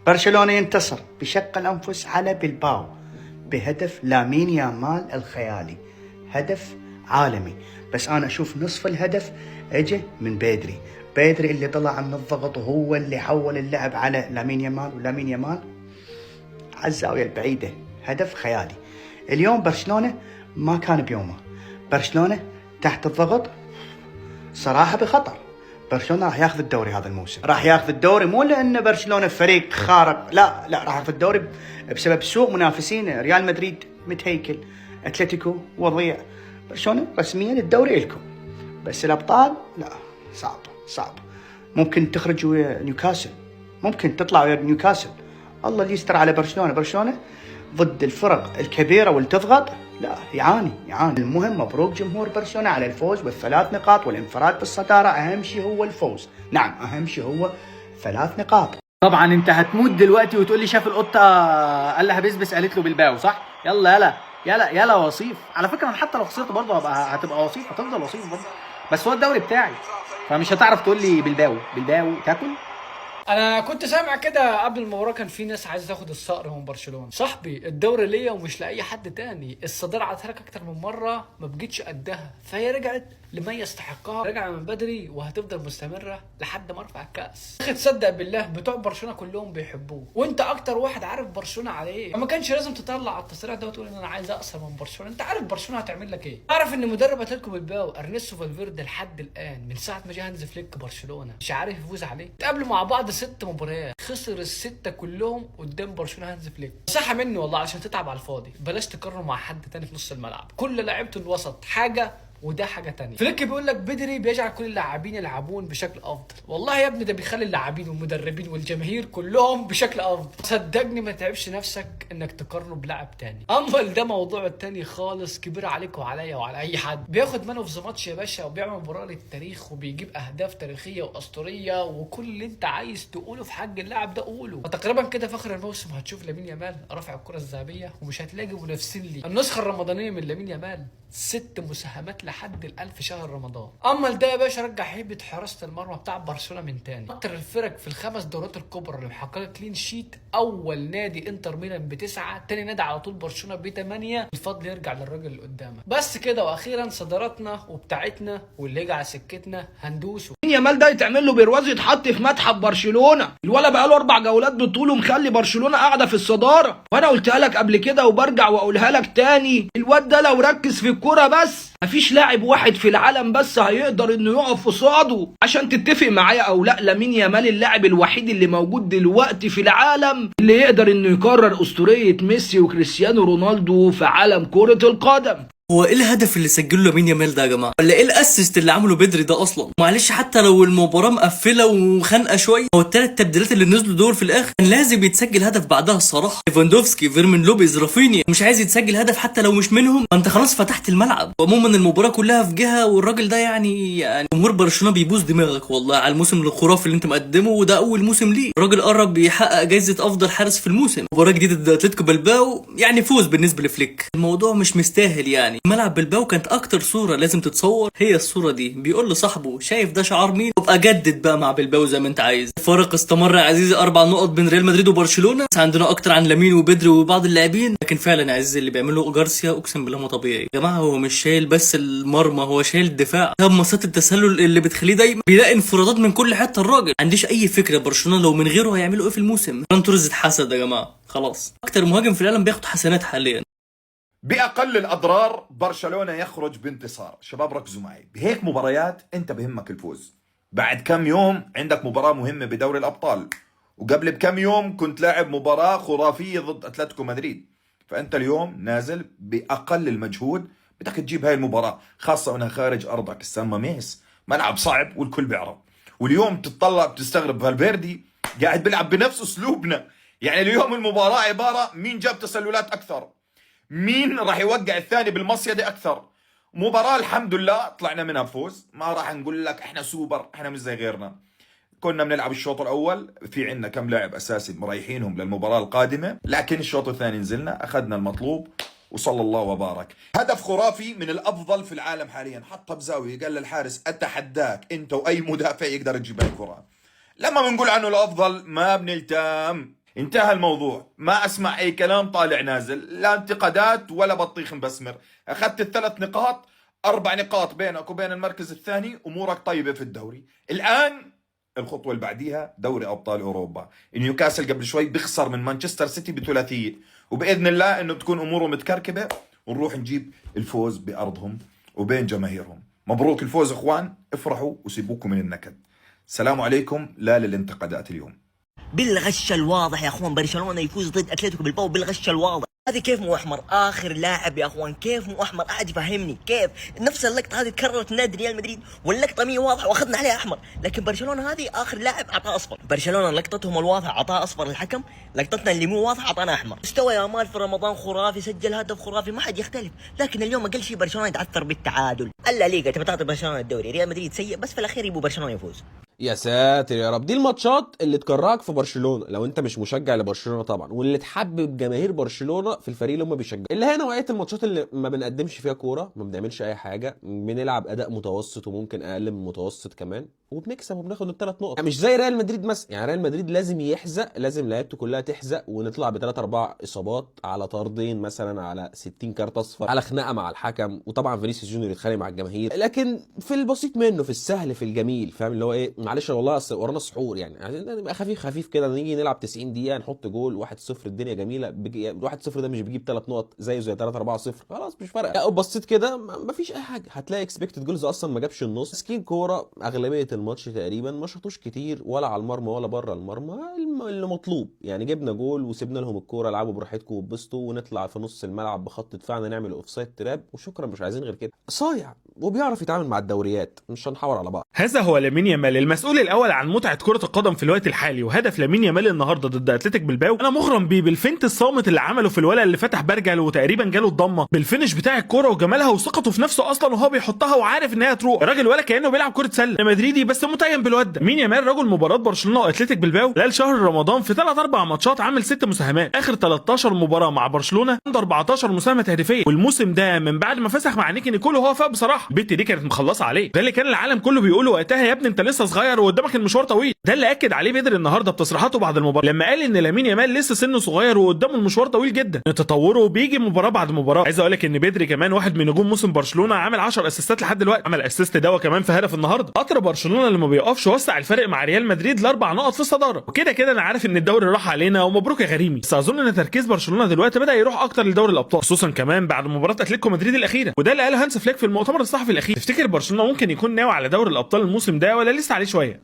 برشلونة ينتصر بشق الأنفس على بلباو بهدف لامين يامال الخيالي، هدف عالمي. بس أنا أشوف نصف الهدف اجى من بيدري اللي طلع من الضغط وهو اللي حول اللعب على لامين يامال، ولامين يامال على الزاوية البعيدة، هدف خيالي. اليوم برشلونة ما كان بيومه، برشلونة تحت الضغط صراحة بخطر. برشلونة راح ياخذ الدوري هذا الموسم، راح ياخذ الدوري مو لأن برشلونة فريق خارق، لا راح ياخذ الدوري بسبب سوء منافسين. ريال مدريد متهيكل، اتلتيكو وضيع، برشلونة رسميا الدوري لكم، بس الأبطال لا، صعب. ممكن تخرج ويا نيوكاسل، ممكن تطلع ويا نيوكاسل، الله اللي يستر على برشلونة ضد الفرق الكبيرة واللي تضغط، لا يعاني. المهم مبروك جمهور برشلونة على الفوز والثلاث نقاط والانفراد بالصدارة. أهم شيء هو الفوز، نعم أهم شيء هو 3 نقاط. طبعا انت هتموت دلوقتي وتقول لي شاف القطه قال لها بسبس قالت له بالباو، صح؟ يلا وصيف. على فكره انا حتى لو خسرت برضه هتبقى وصيف، هتفضل وصيف برضه، بس هو الدوري بتاعي، فمش هتعرف تقول لي بالباو تاكل. انا كنت سامع كده قبل المباراه كان في ناس عايزه تاخد الصقر من برشلونه. صاحبي الدوري ليا ومش لاي حد تاني، الصداره عدتها لك اكتر من مره ما بجيتش قدها، فهي رجعت لما يستحقها، رجع من بدري وهتفضل مستمره لحد ما ارفع الكاس. اخي تصدق بالله بتوع برشلونه كلهم بيحبوه، وانت اكتر واحد عارف برشلونه على ايه. ما كانش لازم تطلع على التصريح ده وتقول ان انا عايز اقصر من برشلونه، انت عارف برشلونه هتعمل لك ايه. اعرف ان مدرب اتلتيكو بالباو ارنيستو فالفيردي لحد الان من ساعه ما جه هانز فليك برشلونه مش عارف يفوز عليه. اتقابلوا مع بعض 6 مباريات، خسر ال6 كلهم قدام برشلونه هانز فليك. صح مني والله عشان تتعب على الفاضي، بلاش تقارنه مع حد تاني في نص الملعب، كل لعيبه الوسط حاجه وده حاجه تانية. فليك بيقول لك بدري بيجعل كل اللاعبين يلعبون بشكل افضل، والله يا ابني ده بيخلي اللاعبين والمدربين والجماهير كلهم بشكل افضل. صدقني ما تعبش نفسك انك تقارنه بلاعب تاني. اما ده موضوع تاني خالص، كبير عليك وعليا وعلى اي حد. بياخد مان اوف ذا ماتش يا باشا، وبيعمل مباراه للتاريخ، وبيجيب اهداف تاريخيه واسطوريه، وكل اللي انت عايز تقوله في حق اللاعب ده قوله. وتقريبا كده في اخر الموسم هتشوف لامين يامال رافع الكره الذهبيه، ومش هتلاقي منافسين ليه. النسخه الرمضانيه من لامين يامال 6 مساهمات لحد ال1000 شهر رمضان. اما ده يا باشا رجع هيبه حراسه المرمى بتاع برشلونه من تاني. اكتر الفرق في ال5 دورات الكبرى اللي محققه كلين شيت، اول نادي انتر ميلان ب9، تاني نادي على طول برشلونه ب8. الفضل يرجع للراجل اللي قدامك. بس كده، واخيرا صدارتنا وبتاعتنا واللي يجي على سكتنا هندوسه. يامال ده يتعمل له برواز يتحط في متحف برشلونه، الولا بقى له 4 جولات بطوله مخلي برشلونه قاعده في الصداره. وانا قلتها لك قبل كده وبرجع واقولها لك تاني، الواد ده لو ركز في الكوره بس، مفيش لاعب واحد في العالم بس هيقدر انه يقف قصاده. عشان تتفق معايا او لا، لامين يامال اللاعب الوحيد اللي موجود دلوقتي في العالم اللي يقدر انه يكرر اسطوريه ميسي وكريستيانو رونالدو في عالم كره القدم. هو ايه الهدف اللي سجله لامين يامال ده يا جماعه؟ ولا ايه الاسيست اللي عمله بدري ده اصلا؟ معلش حتى لو المباراه مقفله وخانقه شويه، هو ال3 تبديلات اللي نزلوا دول في الاخر كان لازم يتسجل هدف بعدها الصراحه. ليفاندوفسكي، فيرمين لوبيز، رافينيا، مش عايز يتسجل هدف حتى لو مش منهم، ما انت خلاص فتحت الملعب. وعموما المباراه كلها في جهه، والراجل ده يعني جمهور برشلونه بيبوظ دماغك والله على الموسم الخرافي اللي انت مقدمه، وده اول موسم ليه. الراجل قرب يحقق جائزه افضل حارس في الموسم. مباراه جديده ضد اتلتيكو بالباو، يعني فوز بالنسبه لفليك. الموضوع مش مستاهل يعني. ملعب بالباو كانت اكتر صوره لازم تتصور هي الصوره دي. بيقول لصاحبه شايف ده شعار مين؟ ابقى جدد بقى مع بالباو زي ما انت عايز. الفارق استمر يا عزيزي 4 نقط بين ريال مدريد وبرشلونه، بس عندنا اكتر عن لامين وبدري وبعض اللاعبين. لكن فعلا يا عزيزي اللي بيعمله جارسيا اقسم بالله ما طبيعي يا جماعه. هو مش شايل بس المرمى، هو شايل الدفاع. ده مسات التسلل اللي بتخليه دايما بيلاقي انفرادات من كل حته. الراجل ما عنديش اي فكره برشلونه لو من غيره هيعملوا ايه في الموسم. فران توريس اتحسد يا جماعه خلاص. اكتر مهاجم في العالم بياخد حسنات حاليا. بأقل الأضرار برشلونة يخرج بانتصار. شباب ركزوا معي، بهيك مباريات أنت بهمك الفوز. بعد كم يوم عندك مباراة مهمة بدوري الأبطال، وقبل بكم يوم كنت لاعب مباراة خرافية ضد أتلتيكو مدريد. فأنت اليوم نازل بأقل المجهود بدك تجيب هاي المباراة، خاصة وأنها خارج أرضك. السان ماميس ملعب صعب والكل بيعرف. واليوم تتطلع بتستغرب فالفيردي قاعد بيلعب بنفس أسلوبنا. يعني اليوم المباراة عبارة مين جاب تسللات أكثر، مين راح يوقع الثاني بالمصيدة أكثر. مباراة الحمد لله طلعنا منها بفوز. ما راح نقول لك احنا سوبر، احنا مش زي غيرنا. كنا بنلعب الشوط الأول في عندنا كم لاعب أساسي مريحينهم للمباراة القادمة، لكن الشوط الثاني نزلنا أخذنا المطلوب وصلى الله وبارك. هدف خرافي من الأفضل في العالم حاليا، حطها بزاوية قال للحارس أتحداك أنت وأي مدافع يقدر يجيب الكرة. لما بنقول عنه الأفضل ما بنلتام، انتهى الموضوع، ما اسمع اي كلام طالع نازل، لا انتقادات ولا بطيخ مبسمر. اخذت ال3 نقاط، 4 نقاط بينك وبين المركز الثاني، امورك طيبة في الدوري. الان الخطوة اللي بعديها دوري ابطال اوروبا. نيوكاسل قبل شوي بيخسر من مانشستر سيتي بثلاثية، وباذن الله انه تكون اموره متكركبة ونروح نجيب الفوز بارضهم وبين جماهيرهم. مبروك الفوز اخوان، افرحوا وسيبوكم من النكد. السلام عليكم، لا للانتقادات اليوم. بالغش الواضح يا اخوان برشلونه يفوز ضد اتلتيكو بالباو بالغش الواضح. هذه كيف مو احمر؟ اخر لاعب يا اخوان كيف مو احمر؟ احد يفهمني كيف نفس اللقطه هذه تكررت في نادي ريال مدريد واللقطه مي واضحه واخذنا عليها احمر، لكن برشلونه هذه اخر لاعب اعطاه اصفر. برشلونه لقطتهم الواضحه اعطاه اصفر الحكم، لقطتنا اللي مو واضحه اعطانا احمر. مستوى يامال في رمضان خرافي، سجل هدف خرافي، ما حد يختلف، لكن اليوم اقل شيء برشلونه يتعثر بالتعادل. الا ليغا تبي تعطي برشلونه الدوري، ريال مدريد سيء بس في الاخير يبغوا برشلونه يفوز. يا ساتر يا رب، دي الماتشات اللي تكرهك في برشلونه لو انت مش مشجع لبرشلونه طبعا، واللي تحبب جماهير برشلونه في الفريق اللي هم بيشجعوا. اللي هي نوعيه الماتشات اللي ما بنقدمش فيها كوره، ما بنعملش اي حاجه، بنلعب اداء متوسط وممكن اقل من المتوسط كمان، وبنكسب وبناخد ال3 نقط. يعني مش زي ريال مدريد مثلا، يعني ريال مدريد لازم يحزق، لازم لعيبته كلها تحزق ونطلع ب3 4 اصابات على طردين مثلا، على 60 كارت اصفر، على خناقه مع الحكم، وطبعا فينيسيوس جونيور يتخانق مع الجماهير. لكن في البسيط منه، في السهل في الجميل، فاهم اللي هو ايه؟ معلش والله اصل ورانا سحور، يعني عايزين نبقى خفيف خفيف كده، نيجي نلعب 90 دقيقه نحط جول 1-0 الدنيا جميله. 1-0 ده مش بيجيب 3 نقط زيه زي 3-4-0، خلاص مش فارقه. لا بصيت كده مفيش اي حاجه، هتلاقي اكسبكتد جولز اصلا ما جابش النص. مسكين كوره اغلبيه الماتش تقريبا ما شاطوش كتير ولا على المرمى ولا بره المرمى اللي مطلوب. يعني جبنا جول وسيبنا لهم الكوره، لعبوا براحتكم واتبسطوا، ونطلع في نص الملعب بخط دفاعنا نعمل اوفسايد تراب وشكرا، مش عايزين غير كده. صايع وبيعرف يتعامل مع الدوريات، مش هنحور على بعض. هذا هو لامين يامال، المسؤول الاول عن متعه كره القدم في الوقت الحالي. وهدف لامين يامال النهارده ضد اتلتيك بالباو انا مغرم بيه، بالفنت الصامت اللي عمله في الولد اللي فتح برجل وتقريبا جاله الضمه، بالفينش بتاع الكوره وجمالها وثقته في نفسه اصلا وهو بيحطها وعارف ان هي تروح. الراجل ولا كانه بيلعب كره سله، مدريدي بس متيم بالواد ده. مين يامال رجل مباراه برشلونه واتلتيك بالباو خلال شهر رمضان في 3-4 ماتشات، عامل 6 مساهمات. اخر 13 مباراه مع برشلونه عنده 14 مساهمه تهديفيه، والموسم ده من بعد ما فسخ مع نيكي نيكول وهو فاق بصراحه. البت دي كانت مخلصه عليه، ده اللي كان العالم كله بيقوله وقتها، يا ابني انت لسه صغير وقدامك المشوار طويل. ده اللي اكد عليه بدري النهارده بتصريحاته بعد المباراه لما قال ان لامين يامال لسه سنه صغير وقدامه المشوار طويل جدا، ان تطوره بيجي مباراه بعد مباراه. عايز اقول لك ان بدري كمان واحد من نجوم موسم برشلونه، عامل 10 اسيستات لحد دلوقتي، عمل اسيست دوا كمان في هدف النهارده. قطر برشلونه اللي ما بيقفش وسع الفرق مع ريال مدريد ل4 نقط في الصداره. وكده كده انا عارف ان الدوري راح علينا ومبروك يا غريمي، بس اظن ان تركيز برشلونه دلوقتي بدا يروح اكتر لدوري الابطال، خصوصا كمان بعد مباراه اتلتيكو مدريد الاخيره. وده اللي قاله هانس فليك في المؤتمر الصحفي الاخير. تفتكر برشلونه ممكن يكون ناوي على دوري الابطال الموسم ده ولا لسه عليه شويه؟